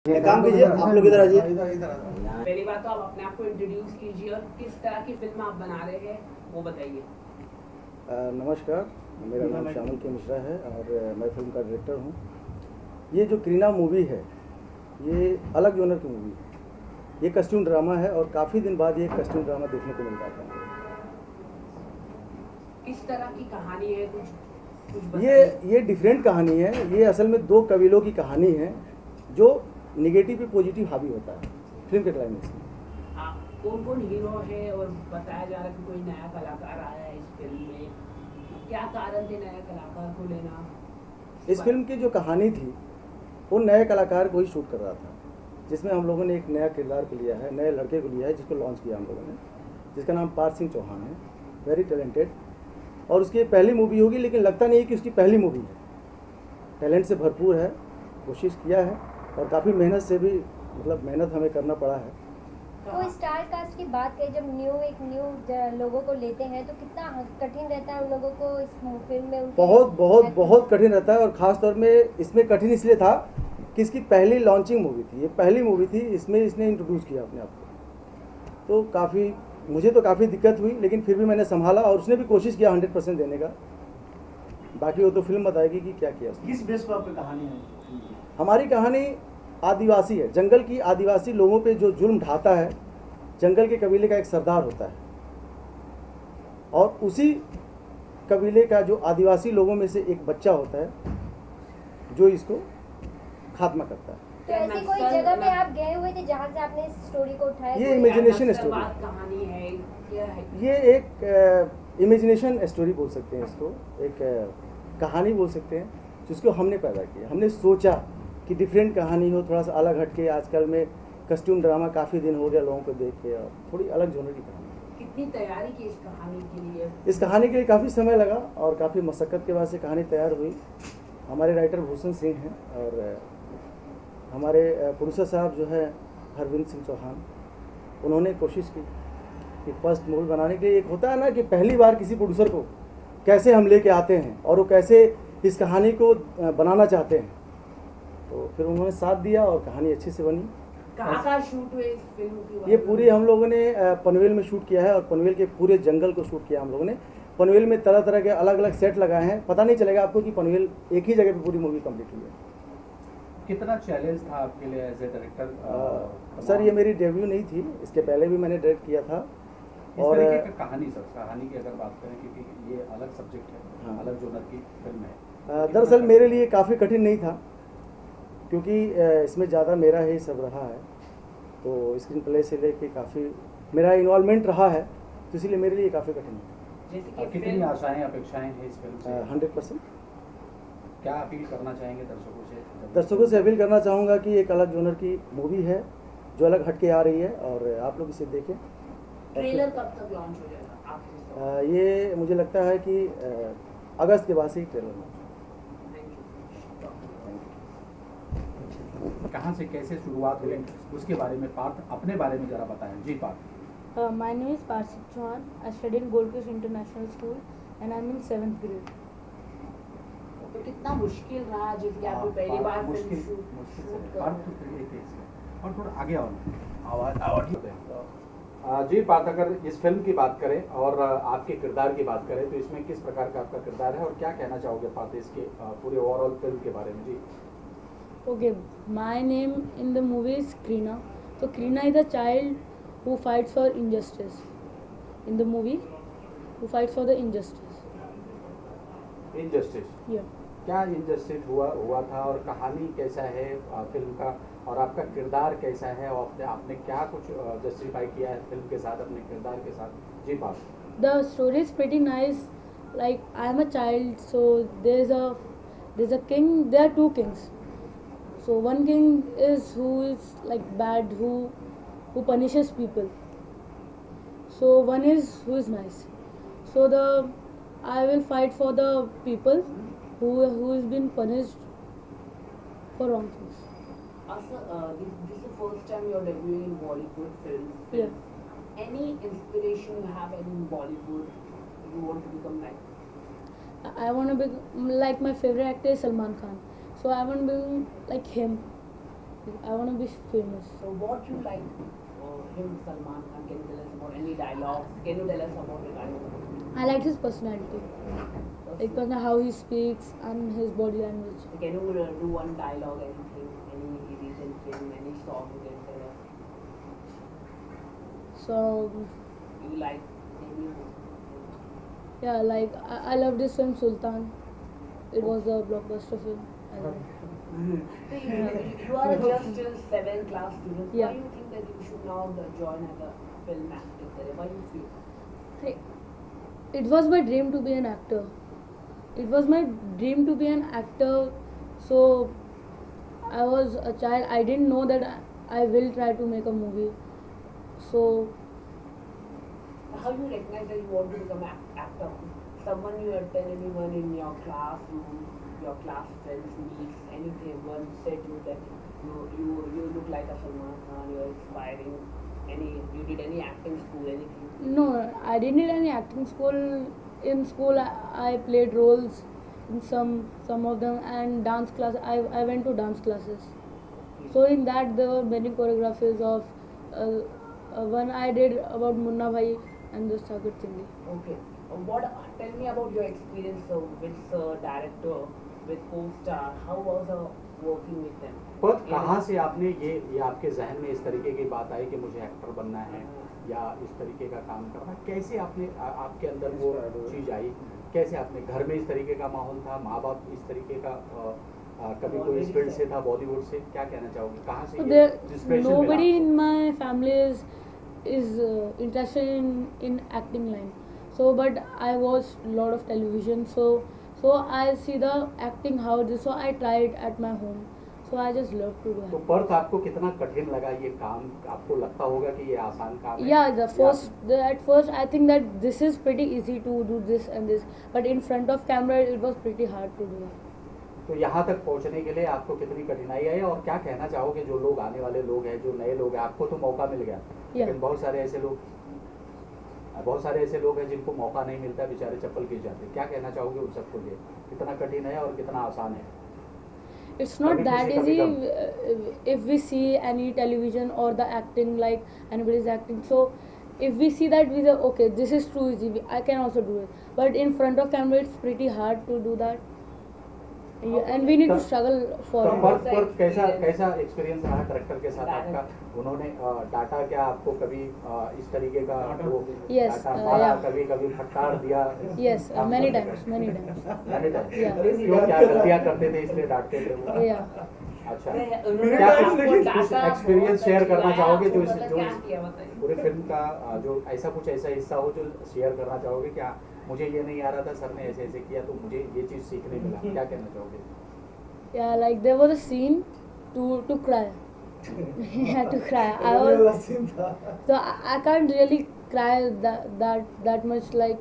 काम कीजिए, आप लोग इधर आइए। पहली बात तो आप अपने आप को इंट्रोड्यूस कीजिए और किस तरह की फिल्म आप बना रहे हैं वो बताइए। नमस्कार, मेरा नाम श्यामल के मिश्रा है और मैं फिल्म का डायरेक्टर हूँ। ये जो करीना मूवी है ये अलग जोनर की मूवी है। ये कस्ट्यूम ड्रामा है और काफ़ी दिन बाद ये कस्ट्यूम ड्रामा देखने को मिल पाता है। किस तरह की कहानी है, कुछ ये डिफरेंट कहानी है। ये असल में दो कबीलों की कहानी है जो निगेटिव पे पॉजिटिव हावी होता है फिल्म के क्लाइमेक्स में। कौन कौन हीरो है और बताया जा रहा है कि कोई नया कलाकार आया है इस फिल्म में, क्या कारण थे नया कलाकार को लेना? इस फिल्म की जो कहानी थी वो नए कलाकार को ही शूट कर रहा था, जिसमें हम लोगों ने एक नया किरदार को लिया है, नए लड़के को लिया है जिसको लॉन्च किया हम लोगों ने, जिसका नाम पार्थ सिंह चौहान है। वेरी टैलेंटेड और उसकी पहली मूवी होगी, लेकिन लगता नहीं है कि उसकी पहली मूवी है। टैलेंट से भरपूर है, कोशिश किया है और काफ़ी मेहनत से भी मेहनत हमें करना पड़ा है। तो स्टार कास्ट की बात करें, जब एक न्यू लोगों को लेते हैं तो कितना कठिन रहता है उन लोगों को इस फिल्म में? बहुत कठिन रहता है और ख़ास तौर में इसमें कठिन इसलिए था कि इसकी पहली लॉन्चिंग मूवी थी, ये पहली मूवी थी, इसमें इसने इंट्रोड्यूस किया अपने आप को। तो मुझे तो काफ़ी दिक्कत हुई, लेकिन फिर भी मैंने संभाला और उसने भी कोशिश किया 100% देने का। बाकी वो तो फिल्म बताएगी कि क्या किया उसने। किस बेस पर आपकी कहानी है? हमारी कहानी आदिवासी है, जंगल की आदिवासी लोगों पे जो जुल्म ढाता है। जंगल के कबीले का एक सरदार होता है और उसी कबीले का जो आदिवासी लोगों में से एक बच्चा होता है जो इसको खात्मा करता है। तो ऐसी कोई जगह पे आप गए हुए थे जहाँ से आपने इस स्टोरी को उठाया? ये इमेजिनेशन स्टोरी कहानी है, क्या है? ये एक इमेजिनेशन स्टोरी बोल सकते हैं इसको, एक कहानी बोल सकते हैं जिसको हमने पैदा किया। हमने सोचा कि डिफरेंट कहानी हो, थोड़ा सा अलग हटके। आजकल में कस्ट्यूम ड्रामा काफ़ी दिन हो गया लोगों को देख के, और थोड़ी अलग जोनर की कहानी। कितनी तैयारी की इस कहानी के लिए? इस कहानी के लिए काफ़ी समय लगा और काफ़ी मशक्क़त के बाद से कहानी तैयार हुई। हमारे राइटर भूषण सिंह हैं और हमारे प्रोड्यूसर साहब जो है हरविंद सिंह चौहान, उन्होंने कोशिश की कि फर्स्ट मूवी बनाने के लिए एक होता है ना कि पहली बार किसी प्रोड्यूसर को कैसे हम लेके आते हैं और वो कैसे इस कहानी को बनाना चाहते हैं। तो फिर उन्होंने साथ दिया और कहानी अच्छे से बनी। कहाँ शूट हुए इस फिल्म की? ये पूरी हम लोगों ने पनवेल में शूट किया है और पनवेल के पूरे जंगल को शूट किया हम लोगों ने। पनवेल में तरह तरह के अलग अलग सेट लगाए हैं, पता नहीं चलेगा आपको कि पनवेल एक ही जगह पे पूरी मूवी कंप्लीट हुई है। कितना चैलेंज था आपके लिए एज ए डायरेक्टर? सर ये मेरी डेब्यू नहीं थी, इसके पहले भी मैंने डायरेक्ट किया था। और कहानी की अगर बात करें, क्योंकि ये अलग सब्जेक्ट है, हाँ, अलग जोनर की फिल्म है। दरअसल मेरे लिए काफ़ी कठिन नहीं था क्योंकि इसमें ज़्यादा मेरा ही सब रहा है, तो स्क्रीन प्ले से लेके काफ़ी मेरा इन्वॉल्वमेंट रहा है, तो इसलिए मेरे लिए काफ़ी कठिन है। कितनी आशाएं अपेक्षाएं हैं इस फिल्म से? 100%। क्या अपील करना चाहेंगे दर्शकों से? दर्शकों से अपील करना चाहूँगा कि एक अलग जोनर की मूवी है जो अलग हटके आ रही है और आप लोग इसे देखें। ट्रेलर कब तक लॉन्च हो जाएगा? ये मुझे लगता है कि अगस्त के बाद से ही ट्रेलर लॉन्च। कहाँ से कैसे शुरुआत हुई उसके बारे में पार्थ अपने बारे में जरा बताएं। जी Partha. My name is Parth Singh Chauhan. I study in Gold Coast International School and I'm in 7th grade. तो कितना मुश्किल रहा जब आप पहली बार मुश्किल और थोड़ा आगे आओ, आवाज। जी पार्थ, अगर इस फिल्म की बात करें और आपके किरदार की बात करें तो इसमें किस प्रकार का आपका किरदार है और क्या कहना चाहोगे पार्थ इसके पूरे ओवरऑल फिल्म के बारे में? जी। Okay, my name in the movie is Krina. So Krina is a child who fights for injustice. In the movie, who fights for the injustice. Injustice. Yeah. क्या injustice हुआ था और कहानी कैसा है फिल्म का और आपका किरदार कैसा है और आपने क्या कुछ जस्टिफाई किया है फिल्म के साथ अपने किरदार के साथ? जी Partha. The story is pretty nice. Like I am a child, so there's a king. There are two kings. So one king is who is like bad, who punishes people. So one is who is nice. So I will fight for the people who has been punished for wrong things. This is the first time you're debuting in Bollywood films. Yeah. Any inspiration you have in Bollywood you want to become like? I want to be like my favorite actor is Salman Khan. So I want to be like him. I want to be famous. So what you like him, Salman Khan? Can you tell us about any dialogues? Can you tell us about regarding? I like his personality, like how he speaks and his body language. Can you do one dialogue, anything, any recent film, any song you can tell us? So You like any? yeah, like I love this film Sultan. It was a blockbuster film. I love it. You are just a 7th class student. Yeah. Why do you think that you should now join as a film acting career? Why you feel? Hey, it was my dream to be an actor. It was my dream to be an actor. So I was a child. I didn't know that I will try to make a movie. So How you recognize that you want to become an actor? Someone you had tell anyone in your classroom, your class friends, meets, anyone said you that you look like a Salman Khan, you are inspiring. You did any acting school, anything? no, I didn't need any acting school. In school, I played roles in some of them, and dance class. I went to dance classes. So in that there were many choreographies of one I did about Munna Bhai and the Sagar Thingi. Okay. Tell me about your experience with director, with co-star. How was working with them? पर कहाँ से आपने ये आपके जहन में इस तरीके की बात आई कि मुझे एक्टर बनना है या इस तरीके का काम करना है? कैसे आपने आपके अंदर वो चीज़ आई? कैसे आपने घर में इस तरीके का माहौल था, माँ बाप इस तरीके का कभी कोई इस फील्ड से था, बॉलीवुड से? क्या कहना चाहोगे, कहाँ से ये इंस्पिरेशन मिला? Nobody in my family is interested in acting line. So but I watch a lot of television. So I see the acting how it is. So I tried at my home. So I just love to do तो it. Perth आपको कितना कठिन लगा ये काम? आपको लगता होगा कि ये आसान काम है? Yeah, at first I think that this is pretty easy to do this and this, but in front of camera it was pretty hard to do that. तो यहाँ तक पहुँचने के लिए आपको कितनी कठिनाई आई, और क्या कहना चाहोगे जो लोग आने वाले लोग हैं, जो नए लोग हैं? आपको तो मौका मिल गया, लेकिन बहुत सारे ऐसे लोग हैं जिनको मौका नहीं मिलता, बेचारे चप्पल खींच जाते. क्या कहना चाहोगे उन सबको लिए? कितना कठिन है और कितना आसान है? It's not Kabhi that khushi, easy kabhi if we see any television or the acting, like anybody's acting. So if we see that, we say, okay, this is too easy, I can also do it. But in front of camera, it's pretty hard to do that. And we need to struggle for तो it. पर कैसा experience रहा director के साथ आपका? उन्होंने data क्या आपको कभी इस तरीके का वो Yes, डाटा मारा, yeah. कभी फटकार दिया? Yes, many times. Many times. Yeah. क्यों, क्या गलतियाँ करते थे इसलिए डांटते थे वो? Yeah. अच्छा, उन्होंने क्या आपको कुछ डाटा एक्सपीरियंस शेयर करना बहुत चाहोगे जो मतलब जो क्या किया बताइए? पूरे फिल्म का जो ऐसा हिस्सा हो जो शेयर करना चाहोगे? क्या मुझे ये नहीं आ रहा था, सर ने ऐसे किया तो मुझे ये चीज़ सीखने मिला, क्या कहना चाहोगे? Yeah, like there was a scene to cry. I had to cry. So I can't really cry that much, like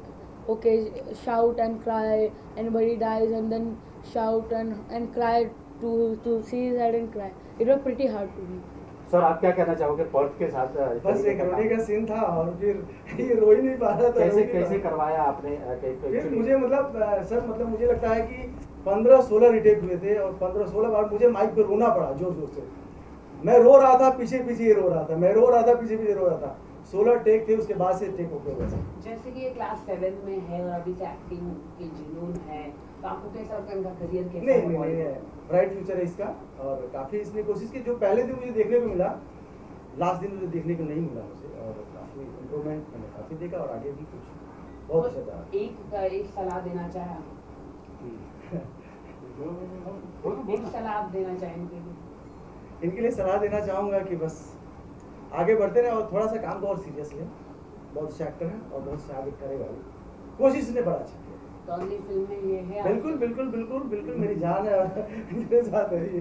okay, shout and cry, anybody dies and then shout and cry to see his head and cry. It was pretty hard to me. Sir आप क्या कहना चाहोगे Perth के साथ? बस एक रोने का सीन था और फिर ये रो ही नहीं पा रहा था. कैसे करवाया आपने? फिर मुझे सर मुझे लगता है कि 15-16 रिटेक हुए थे और 15-16 बार मुझे माइक पे रोना पड़ा जोर से. मैं रो रहा था, पीछे रो रहा था, मैं रो रहा था, पीछे रो रहा था. 16 टेक थे, उसके बाद से टेक ओके हुआ. जैसे कि ये क्लास 7 में है और अभी से एक्टिंग के जुनून है, तो आपको कैसा लगता है इनका करियर कैसा नहीं, ब्राइट फ्यूचर है इसका और काफ़ी इसने कोशिश की. जो पहले दिन मुझे देखने को मिला, लास्ट दिन मुझे देखने को नहीं मिला मुझे, और काफ़ी इम्प्रूवमेंट मैंने काफ़ी देखा और आगे भी कुछ बहुत अच्छा था. एक सलाह देना चाहे, एक सलाह आप देना चाहेंगे? इनके लिए सलाह देना चाहूँगा कि बस आगे बढ़ते रहें और थोड़ा सा काम को और सीरियस लें. बहुत अच्छे एक्टर हैं और बहुत से आगे करेगा भी. कोशिश ने बड़ा अच्छा किया. तो अगली फिल्म में ये है बिल्कुल मेरी जान है और मेरे साथ है ये.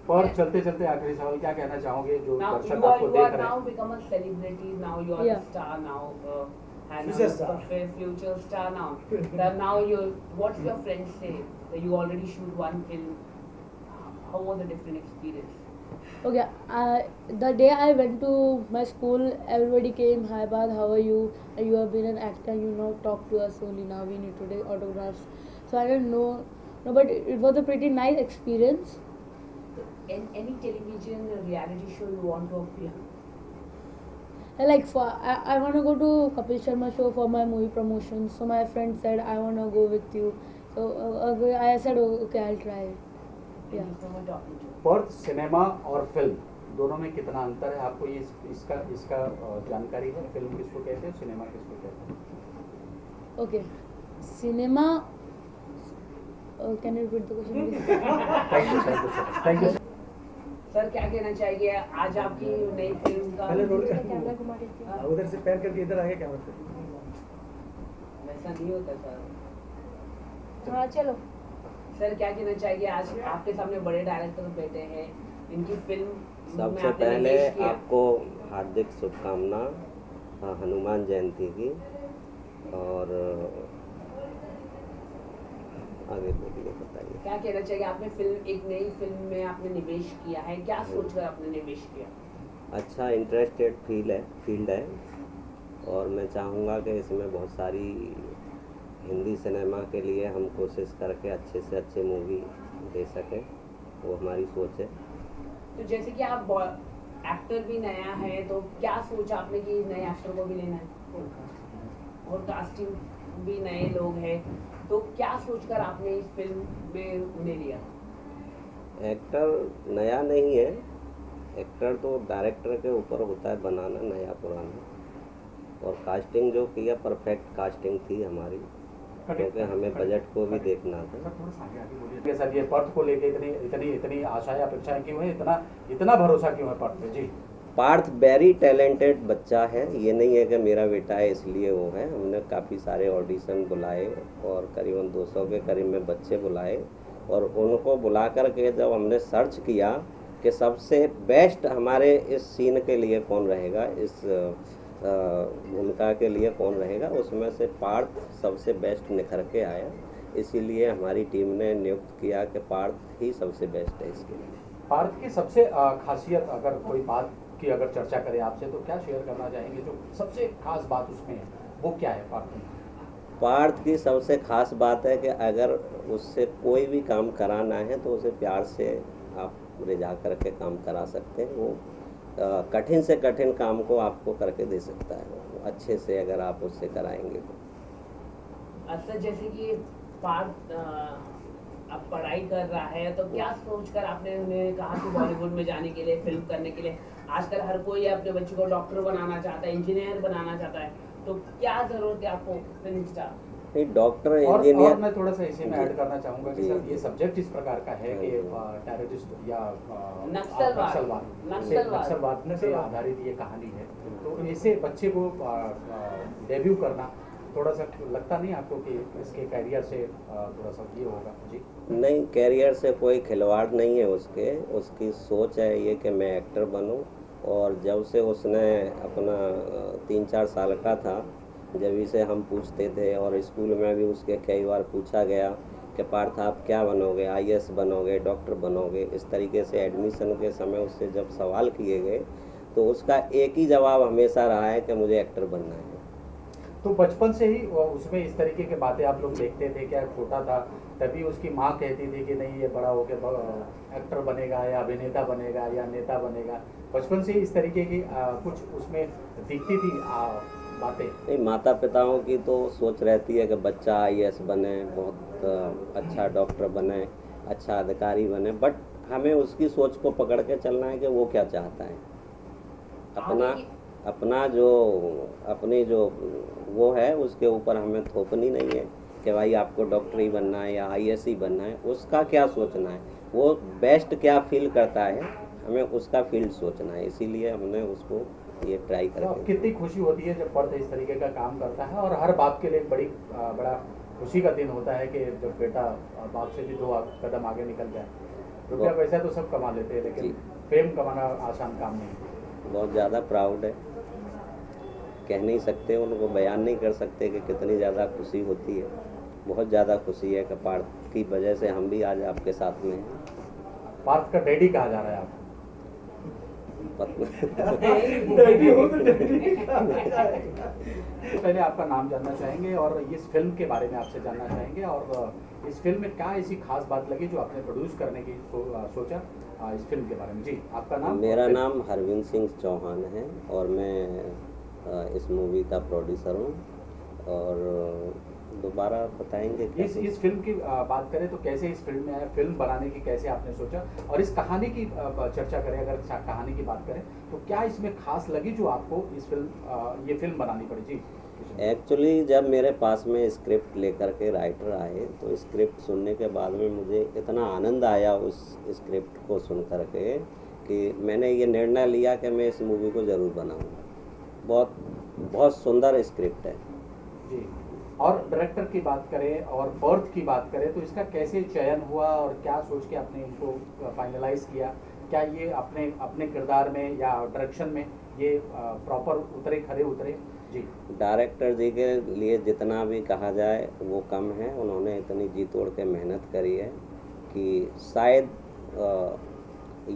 और चलते आखिरी सवाल, क्या कहना चाहोगे जो Now दर्शक you आपको are देख रहे now हैं? become a celebrity. Now you are Yeah. a star now. And Future now star. Future star now. Then now what's your friends say? That you already shoot one film. How was the different experience? Okay, the day I went to my school, everybody came, hi Bad, how are you? You have been an actor, you know, talk to us only now, we need to take autographs. So I didn't know, no, but it was a pretty nice experience. any television reality show you want to appear? Like I want to go to Kapil Sharma show for my movie promotion. So my friend said I want to go with you. So I said okay, I'll try it. Thank you so much talking to you. Perth cinema और film दोनों में कितना अंतर है आपको ये इसका जानकारी है? फिल्म किसको कहते हैं, सिनेमा किसको कहते हैं? Okay, cinema. Can you repeat the question, please? Thank you. Sir क्या कहना चाहिए आज आपकी नई फिल्म का? पहले रोल कैमरा घुमा देती हूँ। उधर से पैन करके इधर आगे कैमरा पे। वैसा नहीं होता सर। हाँ चलो। सर क्या कहना चाहिए आज आपके सामने बड़े डायरेक्टर बैठे हैं, इनकी फिल्म में सबसे आपने पहले निवेश किया। आपको हार्दिक शुभकामना हनुमान जयंती की। और आगे बोलिए, बताइए। क्या कहना चाहिए आपने एक नई फिल्म में आपने निवेश किया है, क्या सोचकर आपने निवेश किया? अच्छा इंटरेस्टेड फील्ड है और मैं चाहूँगा कि इसमें बहुत सारी हिंदी सिनेमा के लिए हम कोशिश करके अच्छे से अच्छे मूवी दे सकें, वो हमारी सोच है। तो जैसे कि आप एक्टर भी नया है, तो क्या सोचा आपने कि नए एक्टर को भी लेना है और कास्टिंग भी नए लोग हैं, तो क्या सोचकर आपने इस फिल्म में उन्हें लिया? एक्टर नया नहीं है, एक्टर तो डायरेक्टर के ऊपर होता है बनाना नया पुराना। और कास्टिंग जो किया परफेक्ट कास्टिंग थी हमारी, क्योंकि हमें बजट को भी देखना था। सर ये पर्थ को लेके इतनी आशाएं अपेक्षाएं क्यों है, इतना भरोसा क्यों है पर्थ पे? जी पार्थ वेरी टैलेंटेड बच्चा है, ये नहीं है कि मेरा बेटा है इसलिए वो है। हमने काफ़ी सारे ऑडिशन बुलाए और करीबन 200 के करीब में बच्चे बुलाए और उनको बुला कर के जब हमने सर्च किया कि सबसे बेस्ट हमारे इस सीन के लिए कौन रहेगा, इस भूमिका के लिए कौन रहेगा, उसमें से पार्थ सबसे बेस्ट निखर के आया। इसीलिए हमारी टीम ने नियुक्त किया कि पार्थ ही सबसे बेस्ट है इसके लिए। पार्थ की सबसे खासियत अगर कोई बात की अगर चर्चा करें आपसे तो क्या शेयर करना चाहेंगे, जो सबसे खास बात उसमें है वो क्या है? पार्थ की सबसे खास बात है कि अगर उससे कोई भी काम कराना है तो उसे प्यार से आप रिझा करके काम करा सकते हैं। वो कठिन से कठिन काम को आपको करके दे सकता है अच्छे से, अगर आप उससे कराएंगे तो। अच्छा जैसे कि पार्थ अब पढ़ाई कर रहा है, तो क्या सोचकर आपने उन्हें कहा कि बॉलीवुड में जाने के लिए, फिल्म करने के लिए? आजकल हर कोई अपने बच्चे को डॉक्टर बनाना चाहता है, इंजीनियर बनाना चाहता है, तो क्या जरूरत है आपको फिल्म स्टार? नहीं, डॉक्टर इंजीनियर। और मैं थोड़ा सा इसी में ऐड करना चाहूँगा कि सर ये सब्जेक्ट इस प्रकार का है कि टेररिस्ट या नक्सलवाद से आधारित ये कहानी है, तो ऐसे बच्चे को डेब्यू करना थोड़ा सा लगता नहीं आपको कि इसके कैरियर से थोड़ा सा ये होगा? जी नहीं, कैरियर से कोई खिलवाड़ नहीं है उसकी सोच है ये कि मैं एक्टर बनूं। और जब से उसने अपना 3-4 साल का था, जब इसे हम पूछते थे और स्कूल में भी उसके कई बार पूछा गया कि पार्थ आप क्या बनोगे, IAS बनोगे, डॉक्टर बनोगे, इस तरीके से एडमिशन के समय उससे जब सवाल किए गए तो उसका एक ही जवाब हमेशा रहा है कि मुझे एक्टर बनना है। तो बचपन से ही उसमें इस तरीके की बातें आप लोग देखते थे क्या? छोटा था तभी उसकी माँ कहती थी कि नहीं ये बड़ा होकर एक्टर बनेगा या अभिनेता बनेगा या नेता बनेगा, बचपन से ही इस तरीके की कुछ उसमें दिखती थी बातें? नहीं, माता पिताओं की तो सोच रहती है कि बच्चा IAS बने, बहुत अच्छा डॉक्टर बने, अच्छा अधिकारी बने, बट हमें उसकी सोच को पकड़ के चलना है कि वो क्या चाहता है। अपनी जो वो है उसके ऊपर हमें थोपनी नहीं है कि भाई आपको डॉक्टर ही बनना है या IAS ही बनना है। उसका क्या सोचना है, वो बेस्ट क्या फील करता है, हमें उसका फील्ड सोचना है। इसीलिए हमने उसको ये ट्राई करके। तो कितनी खुशी होती है जब पर्थ इस तरीके का काम करता है, और हर बाप के लिए बड़ा खुशी का दिन होता है कि जब बेटा बाप से भी 2 कदम आगे निकल जाए। रुपया पैसा तो सब कमा लेते हैं, लेकिन फेम कमाना आसान काम नहीं। बहुत ज़्यादा प्राउड है, कह नहीं सकते, उनको बयान नहीं कर सकते कि कितनी ज़्यादा खुशी होती है। बहुत ज़्यादा खुशी है कि पार्थ की वजह से हम भी आज आपके साथ में हैं। पार्थ का डैडी कहा जा रहा है आपको? पहले आपका नाम जानना चाहेंगे और इस फिल्म के बारे में आपसे जानना चाहेंगे, और इस फिल्म में क्या ऐसी खास बात लगी जो आपने प्रोड्यूस करने की सोचा इस फिल्म के बारे में। जी, आपका नाम? मेरा नाम हरविंद सिंह चौहान है और मैं इस मूवी का प्रोड्यूसर हूँ। और दोबारा बताएंगे क्या? इस फिल्म की बात करें तो कैसे इस फिल्म में आया, फिल्म बनाने की कैसे आपने सोचा, और इस कहानी की चर्चा करें, अगर कहानी की बात करें तो क्या इसमें खास लगी जो आपको ये फिल्म बनानी पड़ी? जी, एक्चुअली जब मेरे पास में स्क्रिप्ट लेकर के राइटर आए तो स्क्रिप्ट सुनने के बाद में मुझे इतना आनंद आया उस स्क्रिप्ट को सुन कर के कि मैंने ये निर्णय लिया कि मैं इस मूवी को ज़रूर बनाऊंगा। बहुत बहुत सुंदर स्क्रिप्ट है जी। और डायरेक्टर की बात करें और बर्थ की बात करें तो इसका कैसे चयन हुआ और क्या सोच के आपने इनको फाइनलाइज किया? क्या ये अपने किरदार में या डायरेक्शन में ये प्रॉपर उतरे, खरे उतरे? जी, डायरेक्टर जी के लिए जितना भी कहा जाए वो कम है। उन्होंने इतनी जी तोड़ के मेहनत करी है कि शायद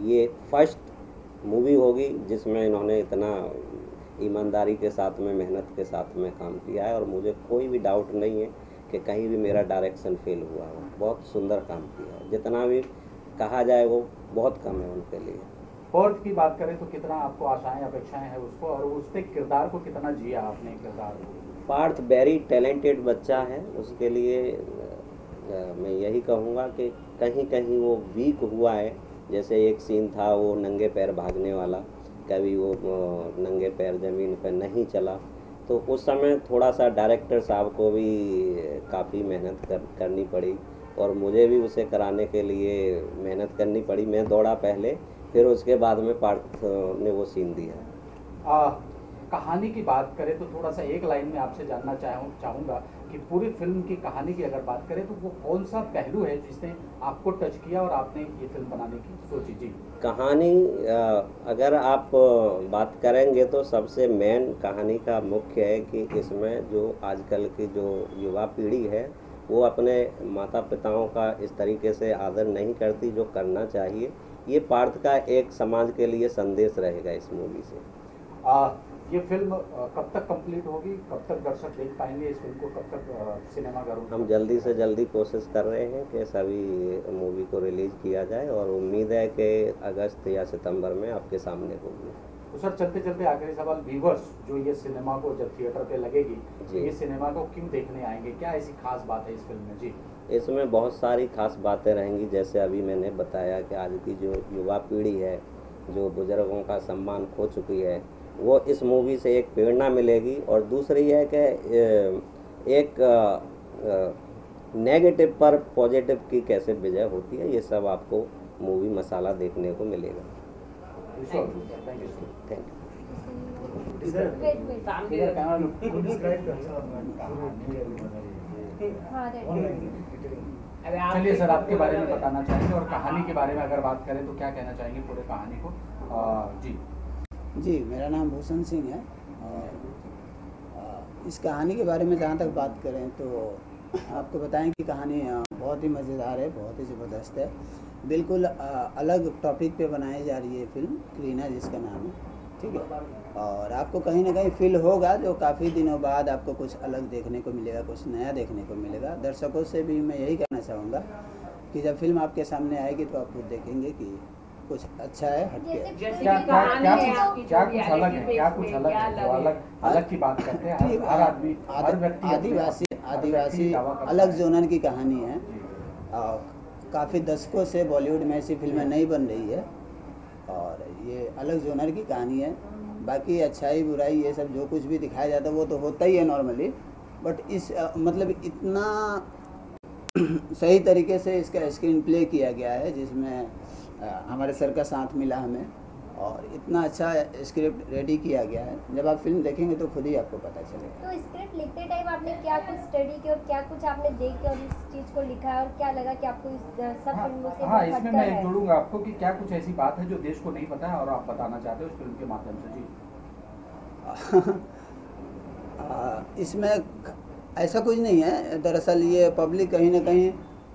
ये फर्स्ट मूवी होगी जिसमें इन्होंने इतना ईमानदारी के साथ में, मेहनत के साथ में काम किया है। और मुझे कोई भी डाउट नहीं है कि कहीं भी मेरा डायरेक्शन फेल हुआ हो। बहुत सुंदर काम किया है, जितना भी कहा जाए वो बहुत कम है उनके लिए। बर्थ की बात करें तो कितना आपको आशाएं, अपेक्षाएं हैं उसको, और उसके किरदार को कितना जिया आपने किरदार को? पार्थ वेरी टैलेंटेड बच्चा है, उसके लिए मैं यही कहूँगा कि कहीं कहीं वो वीक हुआ है। जैसे एक सीन था वो नंगे पैर भागने वाला, कभी वो नंगे पैर ज़मीन पर नहीं चला, तो उस समय थोड़ा सा डायरेक्टर साहब को भी काफ़ी मेहनत करनी पड़ी और मुझे भी उसे कराने के लिए मेहनत करनी पड़ी। मैं दौड़ा पहले, फिर उसके बाद में पार्थ ने वो सीन दिया। कहानी की बात करें तो थोड़ा सा एक लाइन में आपसे जानना चाहूँगा कि पूरी फिल्म की कहानी की अगर बात करें तो वो कौन सा पहलू है जिसने आपको टच किया और आपने ये फिल्म बनाने की सोची? जी, कहानी अगर आप बात करेंगे तो सबसे मेन कहानी का मुख्य है कि इसमें जो आजकल की जो युवा पीढ़ी है वो अपने माता पिताओं का इस तरीके से आदर नहीं करती जो करना चाहिए। ये पार्थ का एक समाज के लिए संदेश रहेगा इस मूवी से। ये फिल्म कब तक कंप्लीट होगी, कब तक दर्शक देख पाएंगे इस फिल्म को, कब तक सिनेमाघरों? हम जल्दी से जल्दी कोशिश कर रहे हैं कि सभी मूवी को रिलीज़ किया जाए और उम्मीद है कि अगस्त या सितंबर में आपके सामने होगी। तो सर चलते चलते आखिरी सवाल, व्यूवर्स जो ये सिनेमा को जब थिएटर पे लगेगी ये सिनेमा को क्यों देखने आएंगे, क्या ऐसी खास बात है इस फिल्म में? जी, इसमें बहुत सारी खास बातें रहेंगी। जैसे अभी मैंने बताया कि आज की जो युवा पीढ़ी है जो बुजुर्गों का सम्मान खो चुकी है, वो इस मूवी से एक प्रेरणा मिलेगी। और दूसरी है कि एक नेगेटिव पर पॉजिटिव की कैसे विजय होती है, ये सब आपको मूवी मसाला देखने को मिलेगा। Thank you. चलिए सर, आपके बारे में बताना चाहेंगे और कहानी के बारे में अगर बात करें तो क्या कहना चाहेंगे पूरे कहानी को? जी, मेरा नाम भूषण सिंह है और इस कहानी के बारे में जहाँ तक बात करें तो आपको बताएं कि कहानी बहुत ही मज़ेदार है, बहुत ही ज़बरदस्त है। बिल्कुल अलग टॉपिक पे बनाई जा रही है फिल्म, करीना जिसका नाम है, ठीक है। और आपको कहीं ना कहीं फील होगा जो काफ़ी दिनों बाद आपको कुछ अलग देखने को मिलेगा, कुछ नया देखने को मिलेगा। दर्शकों से भी मैं यही कहना चाहूँगा कि जब फिल्म आपके सामने आएगी तो आप खुद देखेंगे कि कुछ अच्छा है, हटके है। क्या कुछ अलग है, क्या कुछ अलग है जो अलग की बात करते हैं? हर आदमी, हर व्यक्ति आदिवासी अलग जोनर की कहानी है। काफ़ी दशकों से बॉलीवुड में ऐसी फिल्में नहीं बन रही है और ये अलग जोनर की कहानी है। बाकी अच्छाई बुराई ये सब जो कुछ भी दिखाया जाता है वो तो होता ही है नॉर्मली, बट इस मतलब इतना सही तरीके से इसका स्क्रीन प्ले किया गया है जिसमें हमारे सर का साथ मिला हमें और इतना अच्छा स्क्रिप्ट रेडी किया गया है। जब आप फिल्म देखेंगे तो खुद ही आपको पता चलेगा। तो स्क्रिप्ट लिखते टाइम आपने क्या कुछ स्टडी की और क्या कुछ आपने देख के और इस चीज़ को लिखा है और क्या लगा कि आपको इस सब फिल्मों से हाँ, इसमें मैं जोड़ूंगा आपको कि क्या कुछ ऐसी बात है जो देश को नहीं पता है और आप बताना चाहते हो इस फिल्म के माध्यम से? जी इसमें ऐसा कुछ नहीं है। दरअसल ये पब्लिक कहीं ना कहीं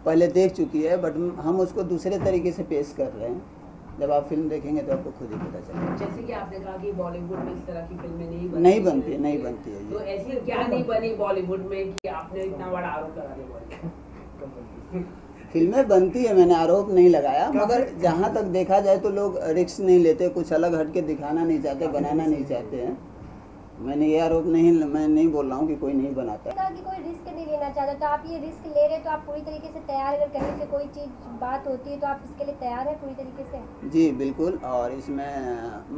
पहले देख चुकी है, बट हम उसको दूसरे तरीके से पेश कर रहे हैं। जब आप फिल्म देखेंगे तो आपको खुद ही पता चलेगा। जैसे कि आपने कहा कि बॉलीवुड में इस तरह की फिल्में नहीं बनती है। तो ऐसी क्या नहीं बनी बॉलीवुड में कि आपने इतना बड़ा आरोप लगा दिया? फिल्में बनती है, मैंने आरोप नहीं लगाया, मगर जहाँ तक देखा जाए तो लोग रिस्क नहीं लेते, कुछ अलग हट के दिखाना नहीं चाहते, बनाना नहीं चाहते हैं। मैंने ये आरोप नहीं, मैं नहीं बोल रहा हूँ कि कोई नहीं बनाता। कि कोई रिस्क नहीं लेना चाहता, तो आप ये रिस्क ले रहे, तो आप पूरी तरीके से तैयार, अगर कहीं से कोई चीज़ बात होती है तो आप इसके लिए तैयार हैं पूरी तरीके से? जी बिल्कुल, और इसमें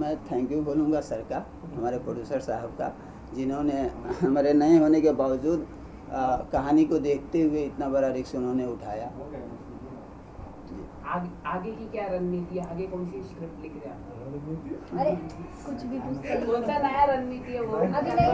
मैं थैंक यू बोलूँगा सर का, हमारे प्रोड्यूसर साहब का, जिन्होंने हमारे नए होने के बावजूद कहानी को देखते हुए इतना बड़ा रिस्क उन्होंने उठाया। आगे की क्या रणनीति है, आगे कौन सी स्क्रिप्ट लिख रहे हैं? अरे कुछ भी पूछते हैं। कौन सा नया रणनीति है वो? अभी नहीं,